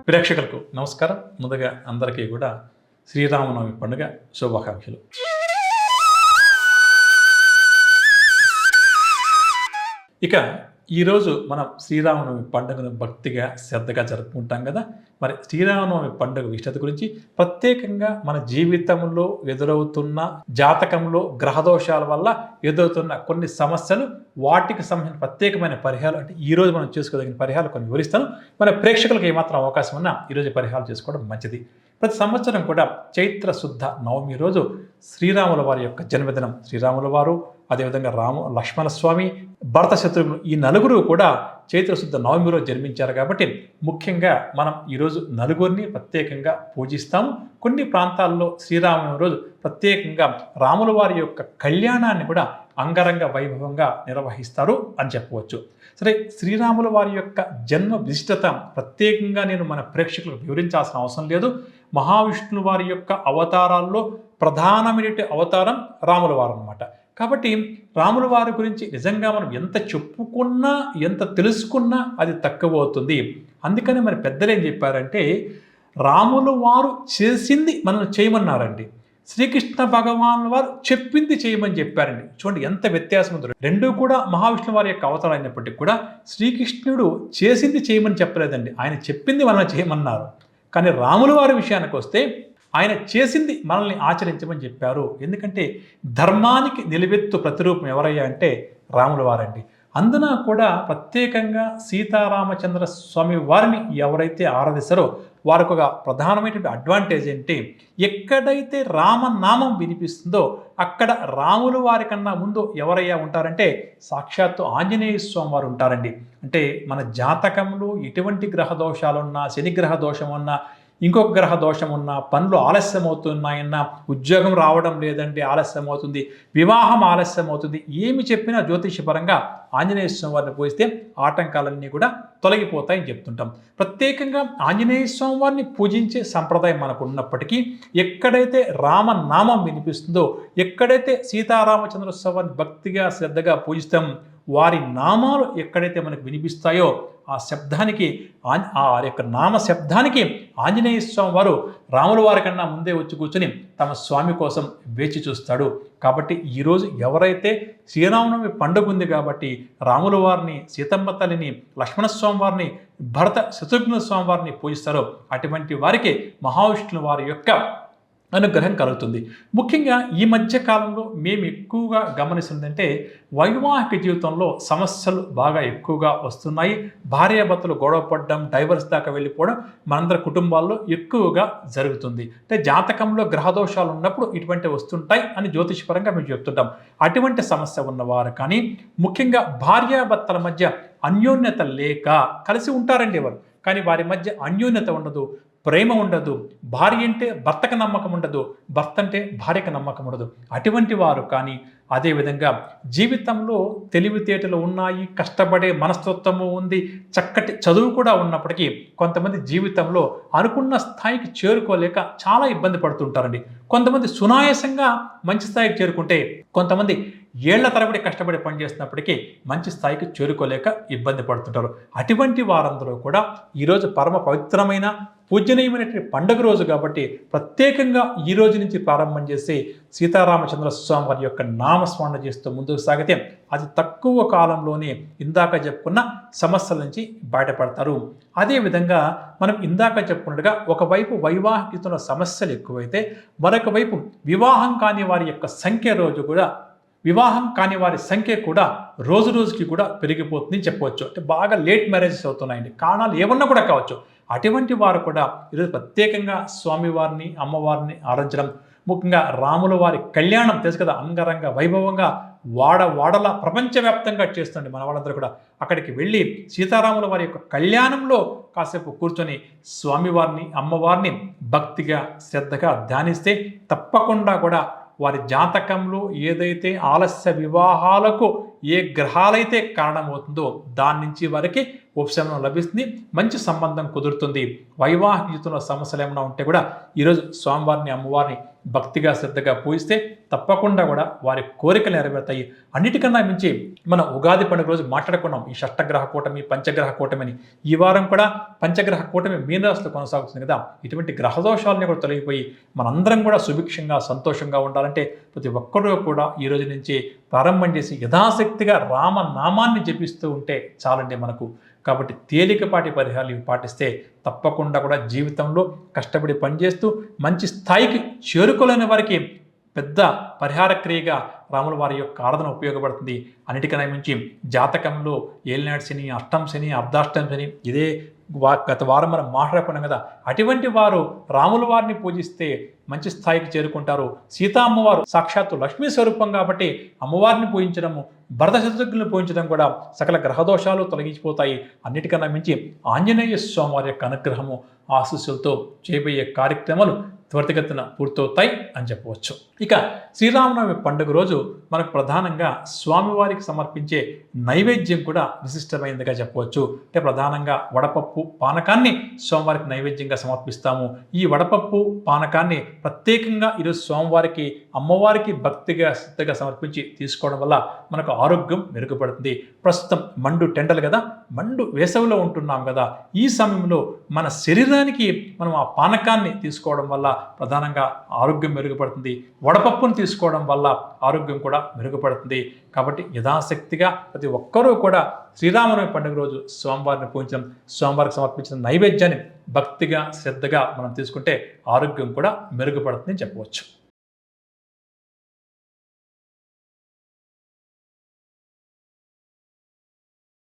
ప్రేక్షకులకు నమస్కారం. ముందుగా అందరికీ కూడా శ్రీరామనవమి పండుగ శుభాకాంక్షలు. ఇక ఈరోజు మనం శ్రీరామనవమి పండుగను భక్తిగా శ్రద్ధగా జరుపుకుంటాం కదా. మరి శ్రీరామనవమి పండుగ విశిష్టత గురించి ప్రత్యేకంగా మన జీవితంలో ఎదురవుతున్న జాతకంలో గ్రహదోషాల వల్ల ఎదురవుతున్న కొన్ని సమస్యలు, వాటికి సంబంధించిన ప్రత్యేకమైన పరిహారాలు, అంటే ఈరోజు మనం చేసుకోదగిన పరిహారాలు కొన్ని వివరిస్తాను. మన ప్రేక్షకులకు ఏమాత్రం అవకాశం ఉన్నా ఈరోజు పరిహారాలు చేసుకోవడం మంచిది. ప్రతి సంవత్సరం కూడా చైత్ర శుద్ధ నవమి రోజు శ్రీరాముల వారి యొక్క జన్మదినం. శ్రీరాముల వారు, అదేవిధంగా లక్ష్మణస్వామి, భరత శత్రుఘ్నులు, ఈ నలుగురు కూడా చైత్ర శుద్ధ నవమి రోజు జన్మించారు. కాబట్టి ముఖ్యంగా మనం ఈరోజు నలుగురిని ప్రత్యేకంగా పూజిస్తాము. కొన్ని ప్రాంతాల్లో శ్రీరామనవమి రోజు ప్రత్యేకంగా రాముల వారి యొక్క కళ్యాణాన్ని కూడా అంగరంగ వైభవంగా నిర్వహిస్తారు అని చెప్పవచ్చు. సరే, శ్రీరాముల వారి యొక్క జన్మ విశిష్టత ప్రత్యేకంగా నేను మన ప్రేక్షకులకు వివరించాల్సిన అవసరం లేదు. మహావిష్ణువు వారి యొక్క అవతారాల్లో ప్రధానమైన అవతారం రాముల వారు అన్నమాట. కాబట్టి రాముల వారి గురించి నిజంగా మనం ఎంత చెప్పుకున్నా, ఎంత తెలుసుకున్నా అది తక్కువ అవుతుంది. అందుకని మన పెద్దలు ఏం చెప్పారంటే, రాముల వారు చేసింది మనం చేయమన్నారండి, శ్రీకృష్ణ భగవాన్ వారు చెప్పింది చేయమని చెప్పారండి. చూడండి ఎంత వ్యత్యాసం ఉంది. రెండూ కూడా మహావిష్ణువు వారి యొక్క అవతారం అయినప్పటికీ కూడా శ్రీకృష్ణుడు చేసింది చేయమని చెప్పలేదండి, ఆయన చెప్పింది మనం చేయమన్నారు. కానీ రాముల వారి విషయానికి వస్తే ఆయన చేసింది మనల్ని ఆచరించమని చెప్పారు. ఎందుకంటే ధర్మానికి నిలువెత్తు ప్రతిరూపం ఎవరయ్యా అంటే రాముల వారండి. అందున కూడా ప్రత్యేకంగా సీతారామచంద్ర స్వామి వారిని ఎవరైతే ఆరాధిస్తారో వారికి ఒక ప్రధానమైనటువంటి అడ్వాంటేజ్ ఏంటి, ఎక్కడైతే రామనామం వినిపిస్తుందో అక్కడ రాముల వారి కన్నా ముందు ఎవరయ్యా ఉంటారంటే సాక్షాత్తు ఆంజనేయ స్వామి వారు ఉంటారండి. అంటే మన జాతకంలో ఎటువంటి గ్రహ దోషాలున్నా, శని గ్రహ దోషం ఉన్నా, ఇంకొక గ్రహ దోషం ఉన్న, పనులు ఆలస్యం అవుతున్నాయన్నా, ఉద్యోగం రావడం లేదంటే ఆలస్యం అవుతుంది, వివాహం ఆలస్యం అవుతుంది, ఏమి చెప్పినా జ్యోతిషపరంగా ఆంజనేయ స్వామి వారిని పూజిస్తే ఆటంకాలన్నీ కూడా తొలగిపోతాయని చెప్తుంటాం. ప్రత్యేకంగా ఆంజనేయ స్వామి వారిని పూజించే సంప్రదాయం మనకు ఉన్నప్పటికీ ఎక్కడైతే రామనామం వినిపిస్తుందో, ఎక్కడైతే సీతారామచంద్ర స్వామిని భక్తిగా శ్రద్ధగా పూజిస్తాం, వారి నామాలు ఎక్కడైతే మనకు వినిపిస్తాయో ఆ శబ్దానికి, ఆ యొక్క నామ శబ్దానికి ఆంజనేయ స్వామి వారు రాముల వారి కన్నా ముందే వచ్చి కూర్చొని తమ స్వామి కోసం వేచి చూస్తాడు. కాబట్టి ఈరోజు ఎవరైతే శ్రీరామనవమి పండుగ ఉంది కాబట్టి రాముల వారిని, సీతమ్మ తల్లిని, లక్ష్మణస్వామి వారిని, భరత శత్రుఘ్న స్వామి వారిని పూజిస్తారో అటువంటి వారికి మహావిష్ణువు వారి యొక్క అనుగ్రహం కలుగుతుంది. ముఖ్యంగా ఈ మధ్య కాలంలో మేము ఎక్కువగా గమనిస్తుందంటే వైవాహిక జీవితంలో సమస్యలు బాగా ఎక్కువగా వస్తున్నాయి. భార్యాభర్తలు గొడవ పడడం, డైవర్స్ దాకా వెళ్ళిపోవడం మనందరి కుటుంబాల్లో ఎక్కువగా జరుగుతుంది. అంటే జాతకంలో గ్రహదోషాలు ఉన్నప్పుడు ఇటువంటి వస్తుంటాయి అని జ్యోతిషపరంగా మేము చెప్తుంటాం. అటువంటి సమస్య ఉన్నవారు కానీ, ముఖ్యంగా భార్యాభర్తల మధ్య అన్యోన్యత లేక కలిసి ఉంటారండి ఎవరు, కానీ వారి మధ్య అన్యోన్యత ఉండదు, ప్రేమ ఉండదు, భార్య అంటే భర్తకు నమ్మకం ఉండదు, భర్త అంటే భార్యకు నమ్మకం ఉండదు, అటువంటి వారు కానీ, అదేవిధంగా జీవితంలో తెలివితేటలు ఉన్నాయి, కష్టపడే మనస్తత్వము ఉంది, చక్కటి చదువు కూడా ఉన్నప్పటికీ కొంతమంది జీవితంలో అనుకున్న స్థాయికి చేరుకోలేక చాలా ఇబ్బంది పడుతుంటారండి. కొంతమంది సునాయాసంగా మంచి స్థాయికి చేరుకుంటే, కొంతమంది ఏళ్ల తరబడి కష్టపడి పనిచేస్తున్నప్పటికీ మంచి స్థాయికి చేరుకోలేక ఇబ్బంది పడుతుంటారు. అటువంటి వారందరూ కూడా ఈరోజు పరమ పవిత్రమైన పూజనీయమైనటువంటి పండుగ రోజు కాబట్టి ప్రత్యేకంగా ఈ రోజు నుంచి ప్రారంభం చేసి సీతారామచంద్ర స్వామి వారి యొక్క నామస్మరణ చేస్తూ ముందుకు సాగితే అది తక్కువ కాలంలోనే ఇందాక చెప్పుకున్న సమస్యల నుంచి బయటపడతారు. అదేవిధంగా మనం ఇందాక చెప్పుకున్నట్టుగా ఒకవైపు వైవాహిక సమస్యలు ఎక్కువైతే, మరొక వైపు వివాహం కాని వారి యొక్క సంఖ్య కూడా రోజు రోజుకి కూడా పెరిగిపోతుందని చెప్పవచ్చు. అంటే బాగా లేట్ మ్యారేజెస్ అవుతున్నాయండి. కారణాలు ఏమన్నా కూడా కావచ్చు. అటువంటి వారు కూడా ఈరోజు ప్రత్యేకంగా స్వామివారిని, అమ్మవారిని ఆరాధించడం, ముఖ్యంగా రాముల వారి కళ్యాణం తెలుసు కదా, అంగరంగ వైభవంగా వాడల ప్రపంచవ్యాప్తంగా చేస్తుంది. మన వాళ్ళందరూ కూడా అక్కడికి వెళ్ళి సీతారాముల వారి యొక్క కళ్యాణంలో కాసేపు కూర్చొని స్వామివారిని, అమ్మవారిని భక్తిగా శ్రద్ధగా ధ్యానిస్తే తప్పకుండా కూడా వారి జాతకంలో ఏదైతే ఆలస్య వివాహాలకు ఏ గ్రహాలైతే కారణమవుతుందో దాని నుంచి వారికి ఉపశమనం లభిస్తుంది, మంచి సంబంధం కుదురుతుంది. వైవాహిక జీవితంలో సమస్యలు ఏమైనా ఉంటే కూడా ఈరోజు స్వామివారిని అమ్మవారిని భక్తిగా శ్రద్ధగా పూజిస్తే తప్పకుండా కూడా వారి కోరికలు నెరవేరుతాయి. అన్నిటికన్నా మించి మనం ఉగాది పండుగ రోజు మాట్లాడుకున్నాం ఈ షష్టగ్రహ కూటమి పంచగ్రహ కూటమిని. ఈ వారం కూడా పంచగ్రహ కూటమి మీనరాశిలో కొనసాగుతుంది కదా. ఇటువంటి గ్రహదోషాలని కూడా తొలగిపోయి మనందరం కూడా సుభిక్షంగా సంతోషంగా ఉండాలంటే ప్రతి ఒక్కరూ కూడా ఈ రోజు నుంచి ప్రారంభం చేసి యథాశక్తిగా రామనామాన్ని జపిస్తూ ఉంటే చాలండి మనకు. కాబట్టి తేలికపాటి పరిహారాలు ఇవి పాటిస్తే తప్పకుండా కూడా జీవితంలో కష్టపడి పనిచేస్తూ మంచి స్థాయికి చేరుకోలేని వారికి పెద్ద పరిహార క్రియగా రాముల వారి యొక్క ఆరాధన ఉపయోగపడుతుంది. అన్నిటికన్నా మించి జాతకంలో ఏలినాడు శని, అష్టం శని, అర్ధాష్టం శని ఇదే గత వారం మనం మాట్లాడుకున్నాం కదా. అటువంటి వారు రాముల వారిని పూజిస్తే మంచి స్థాయికి చేరుకుంటారు. సీతా అమ్మవారు సాక్షాత్తు లక్ష్మీ స్వరూపం కాబట్టి అమ్మవారిని పూజించడము, భరత శత్రుఘ్నులను పూజించడం కూడా సకల గ్రహదోషాలు తొలగించిపోతాయి. అన్నిటికన్నా మించి ఆంజనేయ స్వామి వారి యొక్క అనుగ్రహము ఆశీస్సులతో చేయబోయే కార్యక్రమాలు త్వరితగతిన పూర్తవుతాయి అని చెప్పవచ్చు. ఇక శ్రీరామనవమి పండుగ రోజు మనకు ప్రధానంగా స్వామివారికి సమర్పించే నైవేద్యం కూడా విశిష్టమైనదిగా చెప్పవచ్చు. అంటే ప్రధానంగా వడపప్పు పానకాన్ని స్వామివారికి నైవేద్యంగా సమర్పిస్తాము. ఈ వడపప్పు పానకాన్ని ప్రత్యేకంగా ఈరోజు స్వామివారికి అమ్మవారికి భక్తిగా శ్రద్ధగా సమర్పించి తీసుకోవడం వల్ల మనకు ఆరోగ్యం మెరుగుపడుతుంది. ప్రస్తుతం మండు టెండలు కదా, మండు వేసవిలో ఉంటున్నాం కదా, ఈ సమయంలో మన శరీరానికి మనం ఆ పానకాన్ని తీసుకోవడం వల్ల ప్రధానంగా ఆరోగ్యం మెరుగుపడుతుంది. వడపప్పును తీసుకోవడం వల్ల ఆరోగ్యం కూడా మెరుగుపడుతుంది. కాబట్టి యథాశక్తిగా ప్రతి ఒక్కరూ కూడా శ్రీరామనవమి పండుగ రోజు స్వామివారిని పూజించడం, స్వామివారికి సమర్పించిన నైవేద్యాన్ని భక్తిగా శ్రద్ధగా మనం తీసుకుంటే ఆరోగ్యం కూడా మెరుగుపడుతుందని చెప్పవచ్చు.